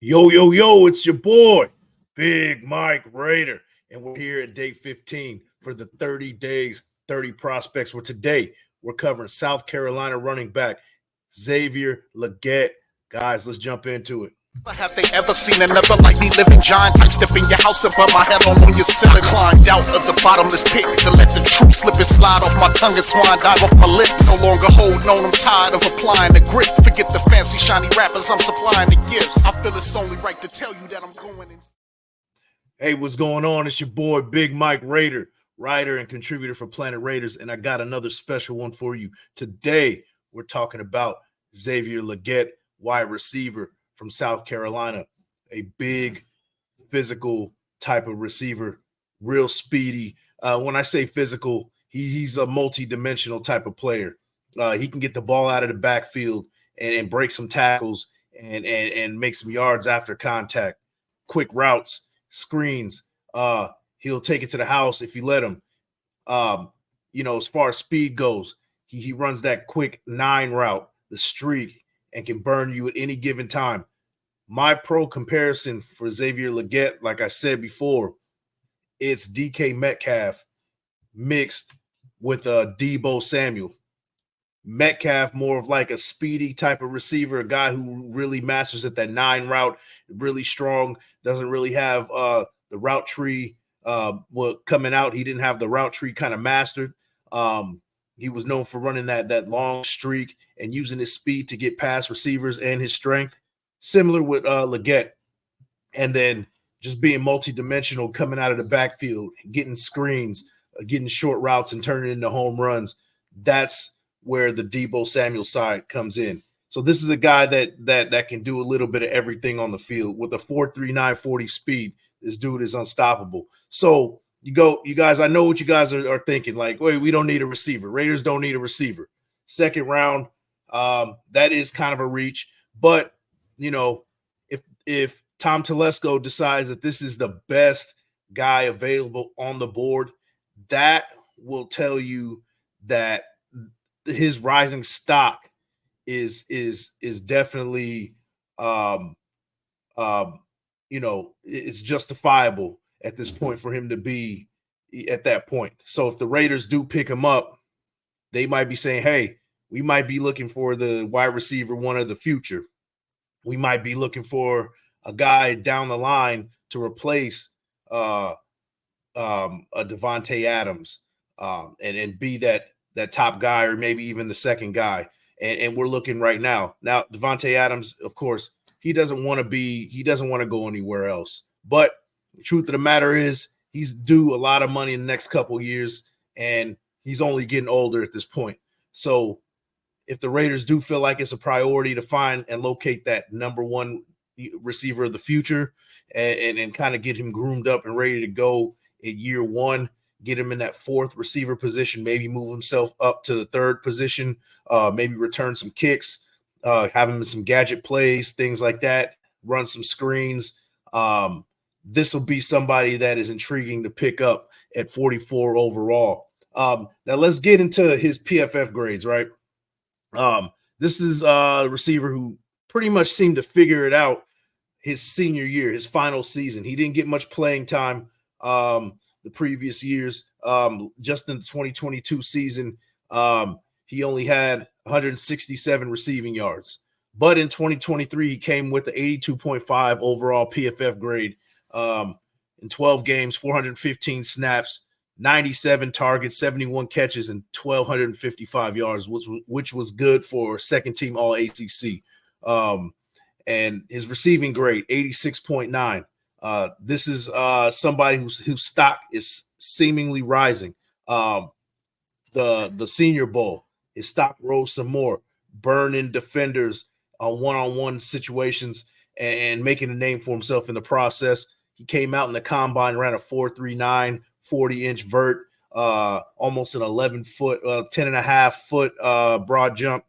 Yo, yo, yo, it's your boy, Big Mike Raider. And we're here at day 15 for the 30 days, 30 prospects. Where today we're covering South Carolina running back Xavier Legette. Guys, let's jump into it. Have they ever seen another like me living giant type step in your house and put my head on your ceiling? Climbed out of the bottomless pit to let the truth slip and slide off my tongue and swine dive off my lips. No longer holding on, I'm tired of applying the grip. Forget the fancy shiny rappers, I'm supplying the gifts. I feel it's only right to tell you that I'm going in. Hey, what's going on? It's your boy, Big Mike Raider, writer and contributor for Planet Raiders, and I got another special one for you. Today, we're talking about Xavier Legette, wide receiver from South Carolina, a big physical type of receiver, real speedy. When I say physical, he's a multi-dimensional type of player. He can get the ball out of the backfield and break some tackles and make some yards after contact, quick routes, screens. He'll take it to the house if you let him. As far as speed goes, he runs that quick 9 route, the streak, and can burn you at any given time. My pro comparison for Xavier Legette, like I said before, it's DK Metcalf mixed with Deebo Samuel. Metcalf more of like a speedy type of receiver, a guy who really masters at that 9 route, really strong, doesn't really have the route tree coming out. He didn't have the route tree kind of mastered. He was known for running that long streak and using his speed to get past receivers and his strength. Similar with Legette, and then just being multidimensional, coming out of the backfield, getting screens, getting short routes, and turning into home runs. That's where the Deebo Samuel side comes in. So this is a guy that can do a little bit of everything on the field with a 4.39 40 speed. This dude is unstoppable. So you guys. I know what you guys are thinking. Like, wait, we don't need a receiver. Raiders don't need a receiver. Second round, that is kind of a reach, but if Tom Telesco decides that this is the best guy available on the board, that will tell you that his rising stock is definitely it's justifiable at this point for him to be at that point. So if the Raiders do pick him up, they might be saying, hey, we might be looking for the wide receiver one of the future. We might be looking for a guy down the line to replace a Devontae Adams and be that top guy or maybe even the second guy. And we're looking right now. Now, Devontae Adams, of course, he doesn't want to go anywhere else. But the truth of the matter is he's due a lot of money in the next couple of years, and he's only getting older at this point. So if the Raiders do feel like it's a priority to find and locate that number one receiver of the future and kind of get him groomed up and ready to go in year one, get him in that 4th receiver position, maybe move himself up to the 3rd position, maybe return some kicks, have him in some gadget plays, things like that, run some screens. This will be somebody that is intriguing to pick up at 44 overall. Now let's get into his PFF grades, right? This is a receiver who pretty much seemed to figure it out his senior year, his final season. He didn't get much playing time the previous years. Just in the 2022 season, he only had 167 receiving yards. But in 2023, he came with the 82.5 overall PFF grade in 12 games, 415 snaps, 97 targets, 71 catches, and 1,255 yards, which was good for second-team All-ACC. And his receiving grade, 86.9. This is somebody whose stock is seemingly rising. The Senior Bowl, his stock rose some more, burning defenders on one-on-one situations and making a name for himself in the process. He came out in the combine, ran a 4.39, 40-inch vert, almost an 11-foot, 10.5-foot broad jump.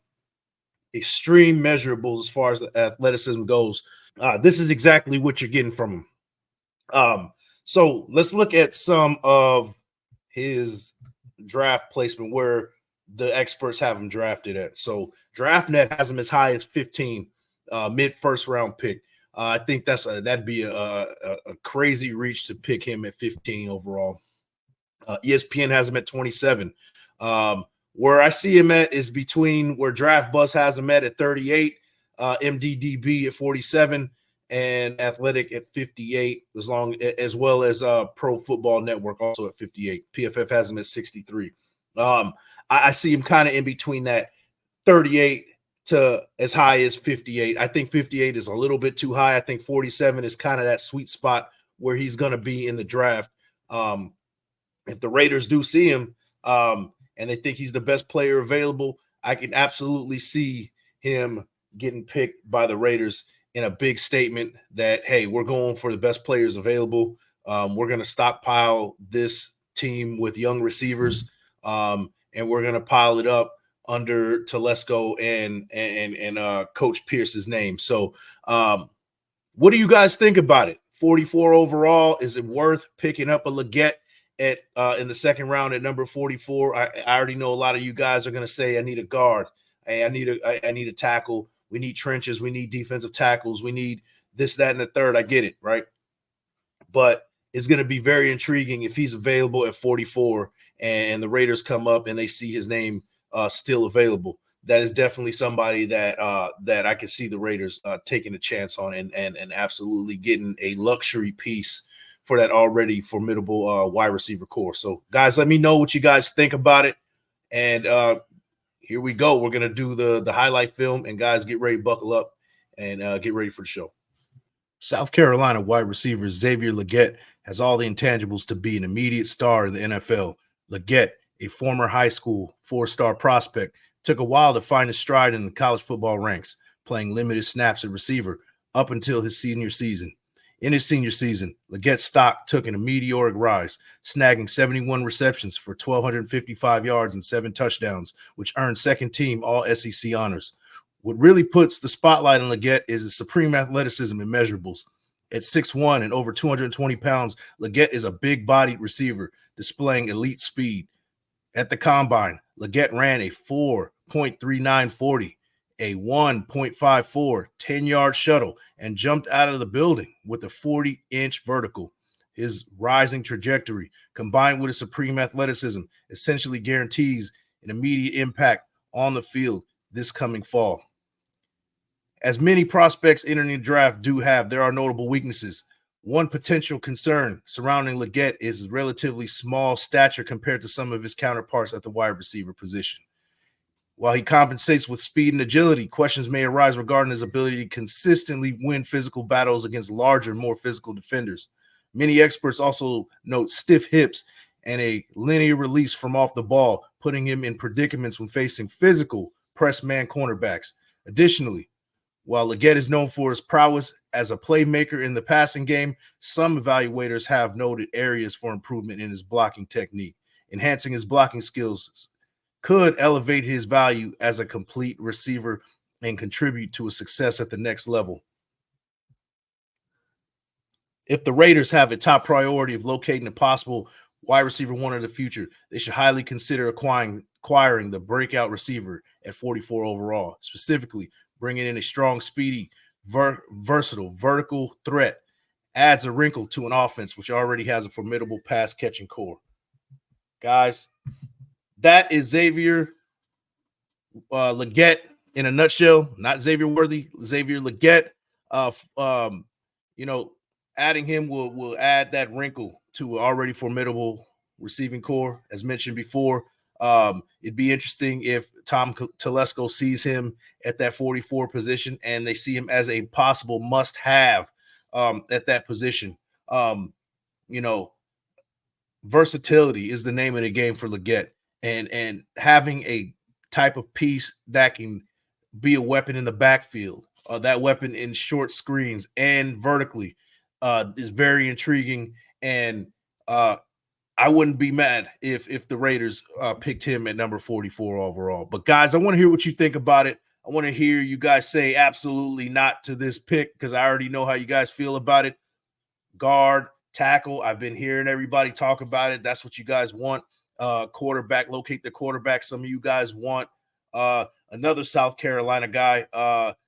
Extreme measurables as far as athleticism goes. This is exactly what you're getting from him. So let's look at some of his draft placement where the experts have him drafted at. So DraftNet has him as high as 15, mid-first round pick. I think that'd be a crazy reach to pick him at 15 overall. ESPN has him at 27. Where I see him at is between where Draft Buzz has him at 38, MDDB at 47, and Athletic at 58, as well as Pro Football Network also at 58. PFF has him at 63. I see him kind of in between that 38 to as high as 58. I think 58 is a little bit too high. I think 47 is kind of that sweet spot where he's going to be in the draft. If the Raiders do see him and they think he's the best player available, I can absolutely see him getting picked by the Raiders in a big statement that, hey, we're going for the best players available. We're going to stockpile this team with young receivers, and we're going to pile it up under Telesco and Coach Pierce's name. So what do you guys think about it? 44 overall, is it worth picking up a Legette at in the second round at number 44? I already know a lot of you guys are going to say, I need a guard. Hey, I need a tackle. We need trenches. We need defensive tackles. We need this, that, and the third. I get it, right? But it's going to be very intriguing if he's available at 44 and the Raiders come up and they see his name still available. That is definitely somebody that I can see the Raiders taking a chance on and absolutely getting a luxury piece for that already formidable wide receiver core. So, guys, let me know what you guys think about it. And here we go. We're going to do the highlight film. And, guys, get ready, buckle up, and get ready for the show. South Carolina wide receiver Xavier Legette has all the intangibles to be an immediate star in the NFL. Legette, a former high school four-star prospect, took a while to find his stride in the college football ranks, playing limited snaps at receiver up until his senior season. In his senior season, Legette's stock took a meteoric rise, snagging 71 receptions for 1,255 yards and 7 touchdowns, which earned second-team All-SEC honors. What really puts the spotlight on Legette is his supreme athleticism and measurables. At 6'1" and over 220 pounds, Legette is a big-bodied receiver, displaying elite speed. At the combine, Legette ran a 4.3940, a 1.54 10-yard shuttle, and jumped out of the building with a 40-inch vertical. His rising trajectory, combined with his supreme athleticism, essentially guarantees an immediate impact on the field this coming fall. As many prospects entering the draft do have, there are notable weaknesses. One potential concern surrounding Legette is his relatively small stature compared to some of his counterparts at the wide receiver position. While he compensates with speed and agility, questions may arise regarding his ability to consistently win physical battles against larger, more physical defenders. Many experts also note stiff hips and a linear release from off the ball, putting him in predicaments when facing physical press man cornerbacks. Additionally, while Legette is known for his prowess as a playmaker in the passing game, some evaluators have noted areas for improvement in his blocking technique. Enhancing his blocking skills could elevate his value as a complete receiver and contribute to his success at the next level. If the Raiders have a top priority of locating a possible wide receiver one of the future, they should highly consider acquiring the breakout receiver at 44 overall, specifically bringing in a strong, speedy, versatile, vertical threat adds a wrinkle to an offense which already has a formidable pass-catching core. Guys, that is Xavier Legette in a nutshell. Not Xavier Worthy, Xavier Legette. Adding him will add that wrinkle to an already formidable receiving core, as mentioned before. It'd be interesting if Tom Telesco sees him at that 44 position and they see him as a possible must-have at that position. Versatility is the name of the game for Legette, and having a type of piece that can be a weapon in the backfield, that weapon in short screens and vertically is very intriguing. And I wouldn't be mad if the Raiders picked him at number 44 overall. But, guys, I want to hear what you think about it. I want to hear you guys say absolutely not to this pick because I already know how you guys feel about it. Guard, tackle, I've been hearing everybody talk about it. That's what you guys want. Quarterback, locate the quarterback. Some of you guys want another South Carolina guy,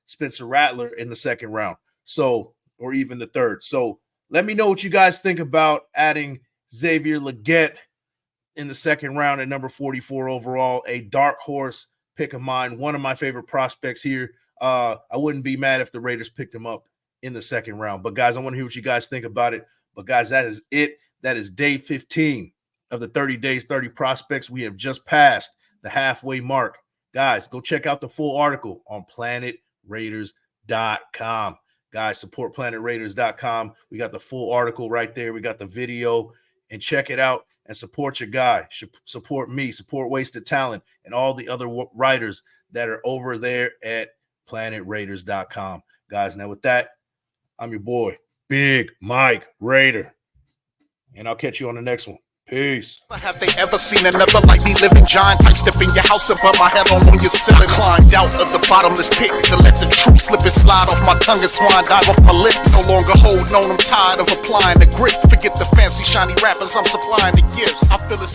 Spencer Rattler, in the second round. So or even the third. So let me know what you guys think about adding Xavier Legette in the second round at number 44 overall, a dark horse pick of mine, one of my favorite prospects here. I wouldn't be mad if the Raiders picked him up in the second round. But, guys, I want to hear what you guys think about it. But, guys, that is it. That is day 15 of the 30 Days, 30 Prospects. We have just passed the halfway mark. Guys, go check out the full article on planetraiders.com. Guys, support planetraiders.com. We got the full article right there. We got the video. And check it out and support your guy. Support me, support Wasted Talent, and all the other writers that are over there at planetraiders.com. Guys, now with that, I'm your boy, Big Mike Raider. And I'll catch you on the next one. Peace. Have they ever seen another like me living giant type step in your house above my head on your ceiling? Climbed out of the bottomless pit to let the truth slip and slide off my tongue and swine dive off my lips. No longer holding on, I'm tired of applying the grip. Forget the fancy shiny rappers, I'm supplying the gifts. I feel it.